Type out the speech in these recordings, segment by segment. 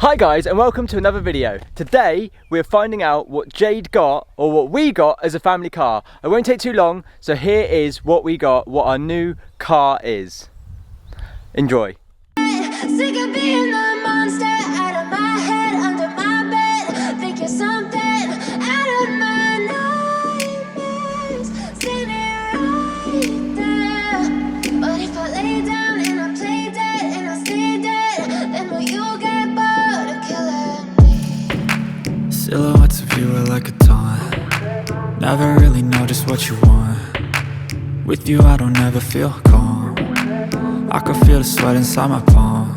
Hi guys, and welcome to another video. Today we're finding out what Jade got, or what we got as a family car. It won't take too long, so here is what we got, what our new car is. Enjoy. Sick of being the monster out of my head, under my bed, thinking something out of my nightmares, standing right there. But if I lay down and I play dead and I stay dead, then will you get bored of killing me? Silhouettes of you are like a taunt. Never really know just what you want. With you I don't ever feel calm. I can feel the sweat inside my palms.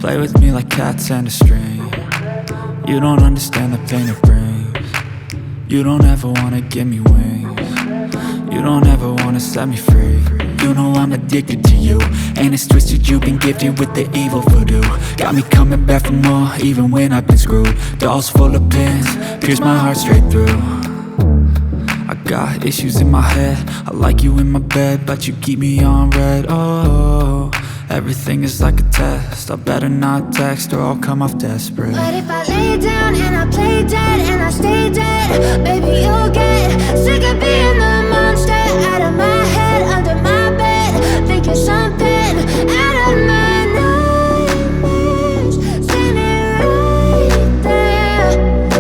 Play with me like cats and a string. You don't understand the pain it brings. You don't ever wanna give me wings. You don't ever wanna set me free. You know I'm addicted to you, and it's twisted, you've been gifted with the evil voodoo. Got me coming back for more, even when I've been screwed. Dolls full of pins, pierce my heart straight through. I got issues in my head, I like you in my bed, but you keep me on red. Oh, everything is like a test. I better not text or I'll come off desperate. But if I lay down and I play dead and I stay dead, baby you'll get sick of being the monster out of my head, under my bed, thinking something out of my nightmares, standing right there.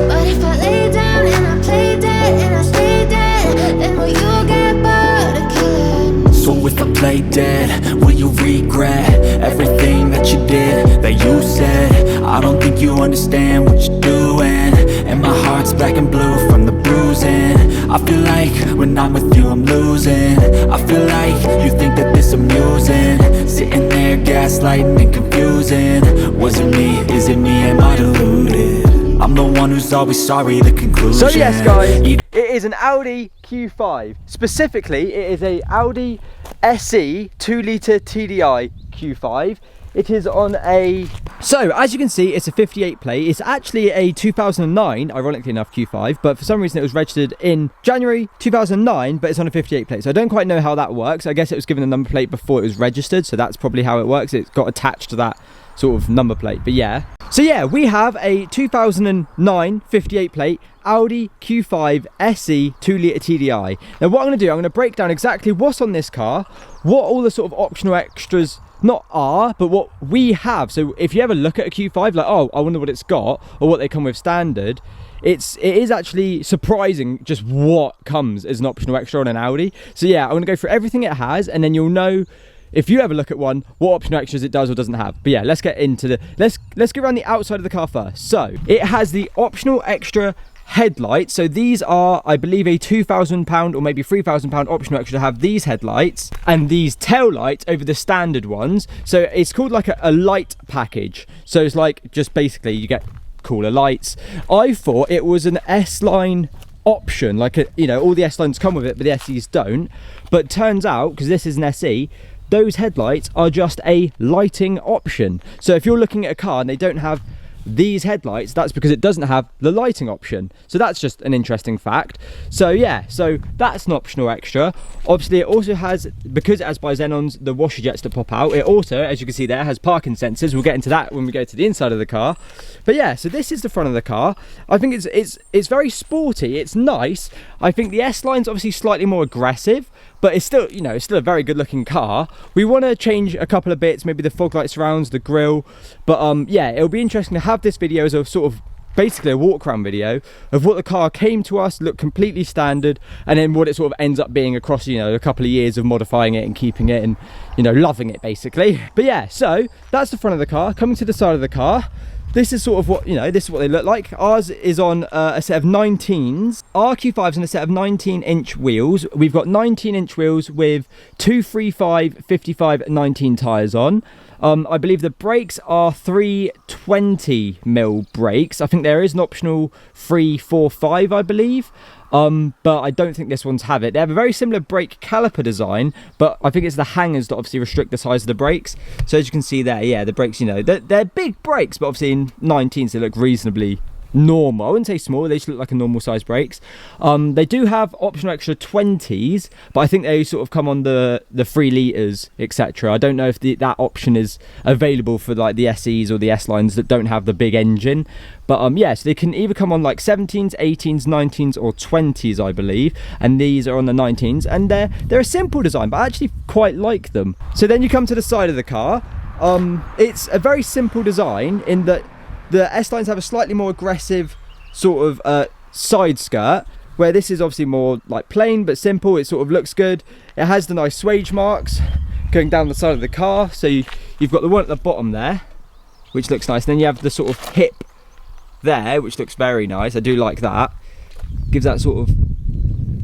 But if I lay down and I play dead and I stay dead, then will you get bored of killing me? So if I play dead, will you regret everything that you did, that you said? I don't think you understand what you're doing, and my heart's black and blue from the bruising. I feel like when I'm with you I'm losing. I feel like you think that this amusing, sitting there gaslighting and confusing. Was it me? Is it me? Am I deluded? I'm the one who's always sorry, the conclusion. So yes guys, it is an Audi Q5. Specifically, it is a Audi SE 2-litre TDI Q5. It is on a... So, as you can see, it's a 58 plate. It's actually a 2009, ironically enough, Q5, but for some reason it was registered in January 2009, but it's on a 58 plate. So I don't quite know how that works. I guess it was given a number plate before it was registered, so that's probably how it works. It's got attached to that sort of number plate, but yeah. So yeah, we have a 2009 58 plate Audi Q5 SE 2-litre TDI. Now what I'm going to do, I'm going to break down exactly what's on this car, what all the sort of optional extras not are, but what we have. So if you ever look at a Q5, like, oh, I wonder what it's got, or what they come with standard, it is actually surprising just what comes as an optional extra on an Audi. So yeah, I'm going to go through everything it has, and then you'll know, if you ever look at one, what optional extras it does or doesn't have. But yeah, let's get into the, let's go around the outside of the car first. So it has the optional extra headlights. So these are, I believe, a £2,000 or maybe £3,000 optional extra to have these headlights and these tail lights over the standard ones. So it's called like a light package. So it's like, just basically you get cooler lights. I thought it was an S-line option, like you know, all the S-lines come with it, but the SEs don't. But turns out, because this is an SE, those headlights are just a lighting option. So if you're looking at a car and they don't have these headlights, that's because it doesn't have the lighting option. So that's just an interesting fact. So yeah, so that's an optional extra. Obviously it also has, because it has by Xenons, the washer jets that pop out. It also, as you can see there, has parking sensors. We'll get into that when we go to the inside of the car. But yeah, so this is the front of the car. I think it's very sporty, it's nice. I think the S-line's obviously slightly more aggressive, but it's still, you know, it's still a very good looking car. We want to change a couple of bits, maybe the fog light surrounds, the grille, but yeah, it'll be interesting to have this video as a sort of basically a walk around video of what the car came to us, looked completely standard, and then what it sort of ends up being across, you know, a couple of years of modifying it and keeping it and, you know, loving it basically. But yeah, so that's the front of the car. Coming to the side of the car, this is sort of what, you know, this is what they look like. Ours is on a set of 19s. Our Q5's on a set of 19-inch wheels. We've got 19-inch wheels with 235, 55, 19 tyres on. I believe the brakes are 320mm brakes. I think there is an optional 345, I believe. But I don't think this one's have it. They have a very similar brake caliper design, but I think it's the hangers that obviously restrict the size of the brakes. So as you can see there, yeah, the brakes, you know, they're big brakes, but obviously in 19s they look reasonably normal. I wouldn't say small, they just look like a normal size brakes. They do have optional extra 20s, but I think they sort of come on the 3 litres, etc. I don't know if that option is available for like the SEs or the S lines that don't have the big engine. But yeah, so they can either come on like 17s, 18s, 19s or 20s, I believe, and these are on the 19s, and they're a simple design, but I actually quite like them. So then you come to the side of the car. It's a very simple design in that the S-lines have a slightly more aggressive sort of side skirt, where this is obviously more like plain but simple. It sort of looks good. It has the nice swage marks going down the side of the car. So you've got the one at the bottom there, which looks nice. Then you have the sort of hip there, which looks very nice. I do like that. Gives that sort of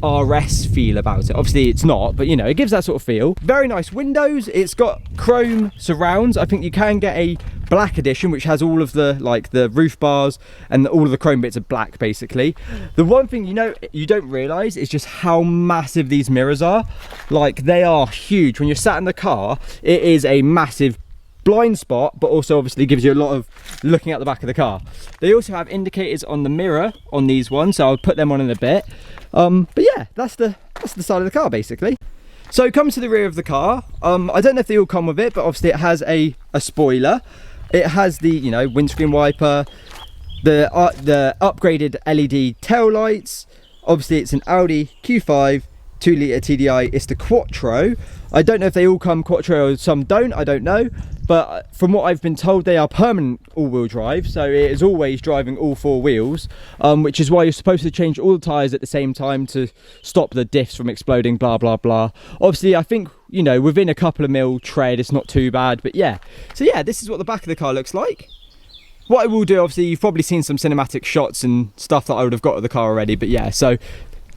RS feel about it. Obviously it's not, but you know, it gives that sort of feel. Very nice windows. It's got chrome surrounds. I think you can get a black edition which has all of the like the roof bars and all of the chrome bits are black basically. The one thing you know you don't realize is just how massive these mirrors are. Like, they are huge. When you're sat in the car, it is a massive blind spot, but also obviously gives you a lot of looking at the back of the car. They also have indicators on the mirror on these ones, so I'll put them on in a bit. But yeah, that's the side of the car basically. So it comes to the rear of the car. I don't know if they all come with it, but obviously it has a spoiler. It has the, you know, windscreen wiper, the upgraded LED tail lights. Obviously it's an Audi Q5 2-litre TDI. It's the Quattro. I don't know if they all come Quattro or some don't, I don't know, but from what I've been told, they are permanent all-wheel drive, so it is always driving all 4 wheels, which is why you're supposed to change all the tyres at the same time to stop the diffs from exploding, blah blah blah. Obviously I think, you know, within a couple of mil tread it's not too bad, but yeah. So yeah, this is what the back of the car looks like. What I will do, obviously you've probably seen some cinematic shots and stuff that I would have got of the car already, but yeah, so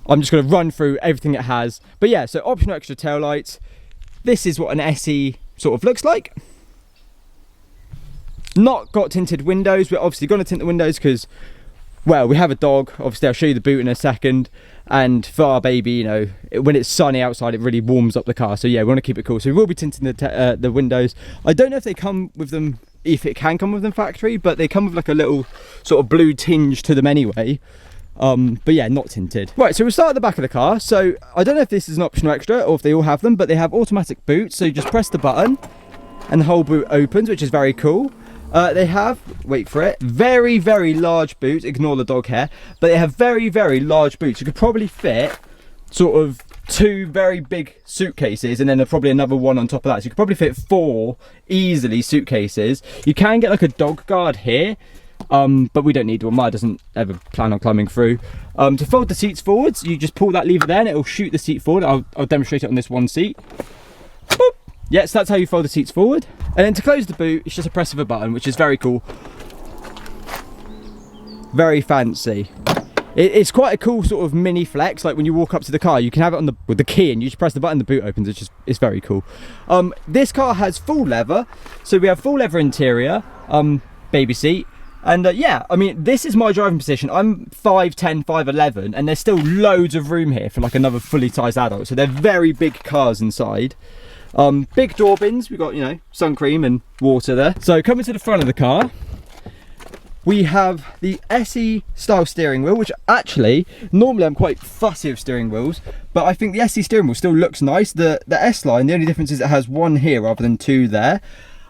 I'm just going to run through everything it has. But yeah, so optional extra tail lights. This is what an SE sort of looks like. Not got tinted windows. We're obviously going to tint the windows because, well, we have a dog. Obviously I'll show you the boot in a second, and for our baby, you know, when it's sunny outside it really warms up the car, so yeah, we want to keep it cool, so we will be tinting the windows. I don't know if they come with them, if it can come with them factory, but they come with like a little sort of blue tinge to them anyway. But yeah, not tinted. Right, so we'll start at the back of the car. So I don't know if this is an optional extra or if they all have them, but they have automatic boots, so you just press the button and the whole boot opens, which is very cool. They have, wait for it, very very large boots. Ignore the dog hair, but they have very very large boots. You could probably fit sort of 2 very big suitcases and then probably another one on top of that, so you could probably fit 4 easily suitcases. You can get like a dog guard here, but we don't need one. Maya doesn't ever plan on climbing through. To fold the seats forwards, you just pull that lever there and it'll shoot the seat forward. I'll demonstrate it on this one seat. Boop. Yeah, so that's how you fold the seats forward. And then to close the boot, it's just a press of a button, which is very cool. Very fancy. It's quite a cool sort of mini flex. Like when you walk up to the car, you can have it on with the key, and you just press the button, the boot opens. It's very cool. This car has full leather, so we have full leather interior, baby seat. And yeah, I mean, this is my driving position. I'm 5'10", 5'11", and there's still loads of room here for like another fully sized adult. So they're very big cars inside. Big door bins. We've got, you know, sun cream and water there. So coming to the front of the car, we have the SE style steering wheel, which actually, normally I'm quite fussy with steering wheels, but I think the SE steering wheel still looks nice. The S line, the only difference is it has 1 here rather than 2 there.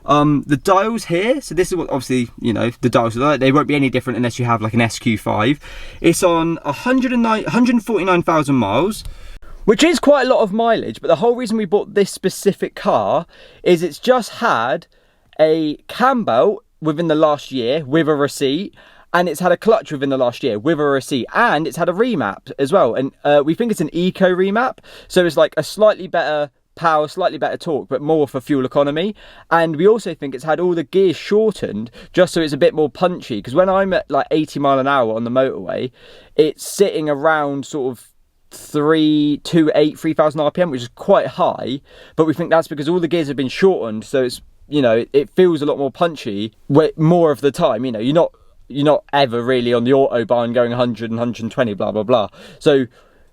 The dials here, so this is what obviously, you know, the dials are like. They won't be any different unless you have like an SQ5. It's on 149,000 miles, which is quite a lot of mileage, but the whole reason we bought this specific car is it's just had a cam belt within the last year with a receipt, and it's had a clutch within the last year with a receipt, and it's had a remap as well, and we think it's an eco remap, so it's like a slightly better power, slightly better torque, but more for fuel economy. And we also think it's had all the gears shortened just so it's a bit more punchy, because when I'm at like 80 mile an hour on the motorway, it's sitting around sort of 3,000 RPM, which is quite high, but we think that's because all the gears have been shortened, so it's, you know, it feels a lot more punchy more of the time. You know, you're not ever really on the autobahn going 100 and 120 blah blah blah, so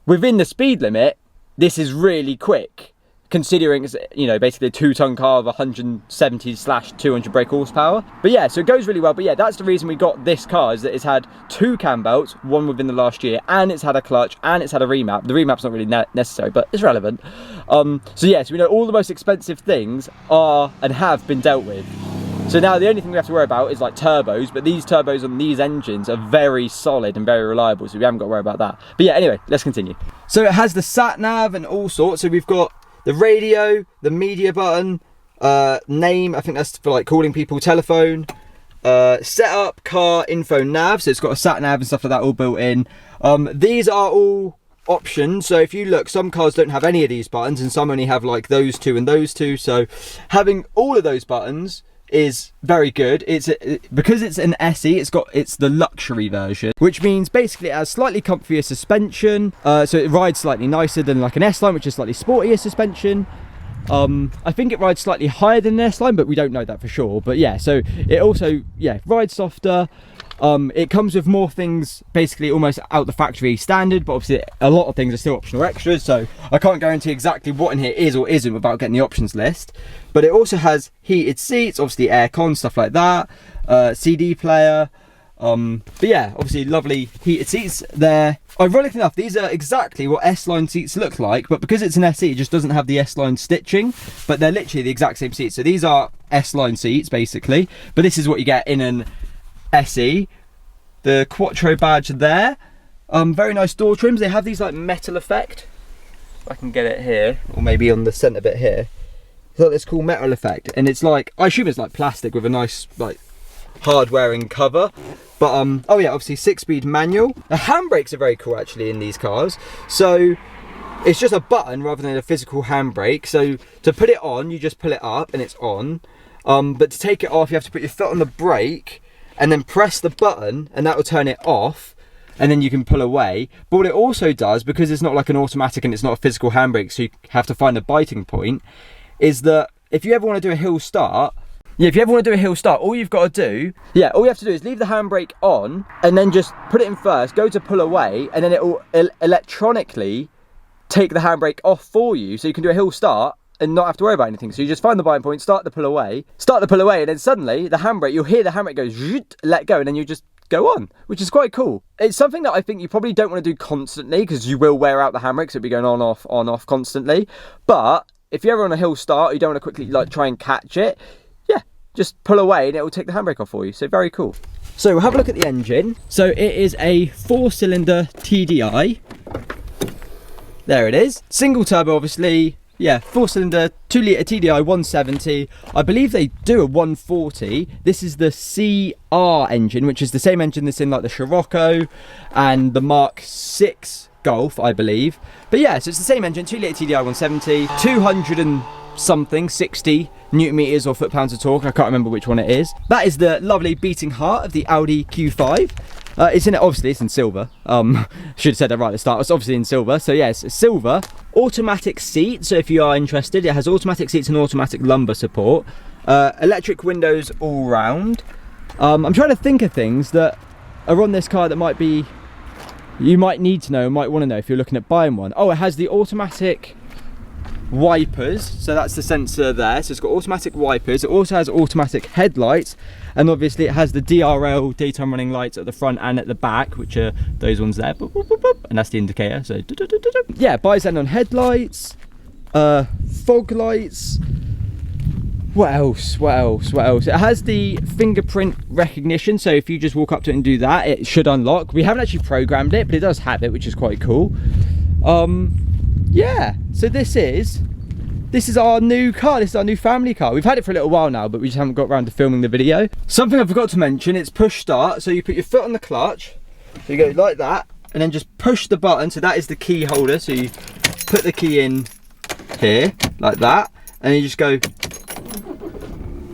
within the speed limit this is really quick considering it's, you know, basically a 2-ton car of 170/200 brake horsepower. But yeah, so it goes really well. But yeah, that's the reason we got this car, is that it's had 2 cam belts, one within the last year, and it's had a clutch, and it's had a remap. The remap's not really necessary, but it's relevant. So yeah, so we know all the most expensive things are and have been dealt with. So now the only thing we have to worry about is like turbos, but these turbos on these engines are very solid and very reliable, so we haven't got to worry about that. But yeah, anyway, let's continue. So it has the sat nav and all sorts. So we've got the radio, the media button, name, I think that's for like calling people, telephone, setup, car, info, nav. So it's got a sat nav and stuff like that all built in. These are all options. So if you look, some cars don't have any of these buttons and some only have like those 2 and those 2. So having all of those buttons is very good. Because it's an SE, it's the luxury version, which means basically it has slightly comfier suspension, so it rides slightly nicer than like an S-Line, which is slightly sportier suspension. I think it rides slightly higher than an S-Line, but we don't know that for sure. But yeah, so it also, yeah, rides softer. It comes with more things basically almost out the factory standard, but obviously a lot of things are still optional extras, so I can't guarantee exactly what in here is or isn't without getting the options list. But it also has heated seats, obviously aircon, stuff like that, CD player. But yeah, obviously lovely heated seats there. Ironically enough, these are exactly what S-Line seats look like, but because it's an SE, it just doesn't have the S-Line stitching, but they're literally the exact same seats. So these are S-Line seats basically, but this is what you get in an SE. The Quattro badge there. Very nice door trims. They have these like metal effect. If I can get it here, or maybe on the centre bit here. It's like this cool metal effect, and it's like, I assume it's like plastic with a nice like hard wearing cover. But oh yeah, obviously 6-speed manual. The handbrakes are very cool actually in these cars. So it's just a button rather than a physical handbrake. So to put it on, you just pull it up and it's on. But to take it off, you have to put your foot on the brake and then press the button, and that will turn it off, and then you can pull away. But what it also does, because it's not like an automatic and it's not a physical handbrake, so you have to find a biting point, is that if you ever want to do a hill start, all you've got to do, all you have to do is leave the handbrake on, and then just put it in first, go to pull away, and then it will electronically take the handbrake off for you, so you can do a hill start and not have to worry about anything. So you just find the biting point, start the pull away, and then suddenly the handbrake, you'll hear the handbrake go zzzz, let go, and then you just go on, which is quite cool. It's something that I think you probably don't want to do constantly, because you will wear out the handbrake, so it'll be going on off constantly. But if you're ever on a hill start, you don't want to quickly like try and catch it, just pull away and it will take the handbrake off for you. So very cool. So we'll have a look at the engine. So it is a 4-cylinder TDI. There it is. Single turbo, obviously. Yeah, 4-cylinder, 2-litre TDI 170. I believe they do a 140. This is the CR engine, which is the same engine that's in like the Scirocco and the Mark 6 Golf, I believe. But yeah, so it's the same engine, 2-litre TDI 170, 200 and something, 60 newton meters or foot-pounds of torque. I can't remember which one it is. That is the lovely beating heart of the Audi Q5. It's in it, obviously it's in silver. Should have said that right at the start. It's obviously in silver. So yes, it's silver. Automatic seat. So if you are interested, it has automatic seats and automatic lumbar support. Electric windows all round. I'm trying to think of things that are on this car that might be, you might need to know, might want to know if you're looking at buying one. Oh, it has the automatic wipers, so that's the sensor there, so it's got automatic wipers. It also has automatic headlights, and obviously it has the DRL, daytime running lights, at the front and at the back, which are those ones there, boop, boop, boop, boop, and that's the indicator. So yeah, bi-xenon headlights, fog lights. What else? It has the fingerprint recognition, so if you just walk up to it and do that, it should unlock. We haven't actually programmed it, but it does have it, which is quite cool. Yeah, so this is our new car. This is our new family car. We've had it for a little while now, but we just haven't got around to filming the video. Something I forgot to mention, it's push start. So you put your foot on the clutch, so you go like that, and then just push the button. So that is the key holder. So you put the key in here, like that, and you just go,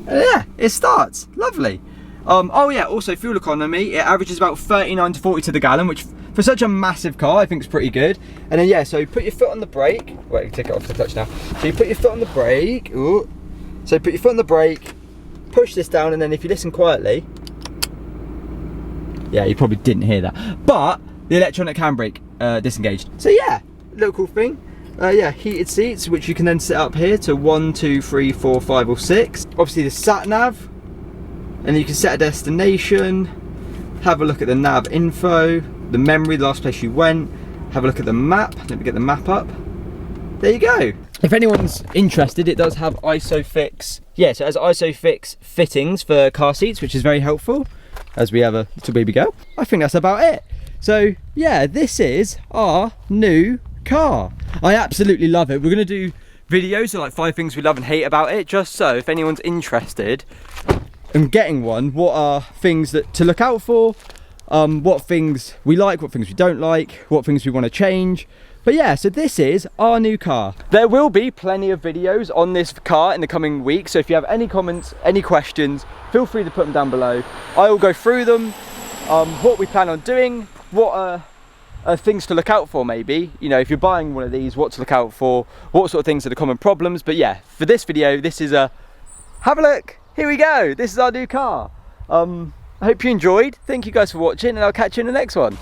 and yeah, it starts. Lovely. Oh yeah, also fuel economy, it averages about 39 to 40 to the gallon, which for such a massive car, I think is pretty good. And then yeah, so you put your foot on the brake. Wait, take it off the clutch now. So you put your foot on the brake. Ooh. So put your foot on the brake, push this down, and then if you listen quietly, yeah, you probably didn't hear that, but the electronic handbrake disengaged. So yeah, little cool thing. yeah, heated seats, which you can then set up here to 1, 2, 3, 4, 5 or 6. Obviously the sat nav, and you can set a destination, have a look at the nav info, the memory, the last place you went, have a look at the map. Let me get the map up. There you go. If anyone's interested, it does have ISOFIX. Yeah, so it has ISOFIX fittings for car seats, which is very helpful as we have a little baby girl. I think that's about it. So yeah, this is our new car. I absolutely love it. We're gonna do videos of like 5 things we love and hate about it, just so if anyone's interested in getting one, what are things that to look out for, what things we like, what things we don't like, what things we want to change. But yeah, so this is our new car. There will be plenty of videos on this car in the coming weeks, so if you have any comments, any questions, feel free to put them down below. I will go through them, what we plan on doing, what are things to look out for maybe. You know, if you're buying one of these, what to look out for, what sort of things are the common problems. But yeah, for this video, this is a, have a look, here we go, this is our new car. I hope you enjoyed, thank you guys for watching, and I'll catch you in the next one.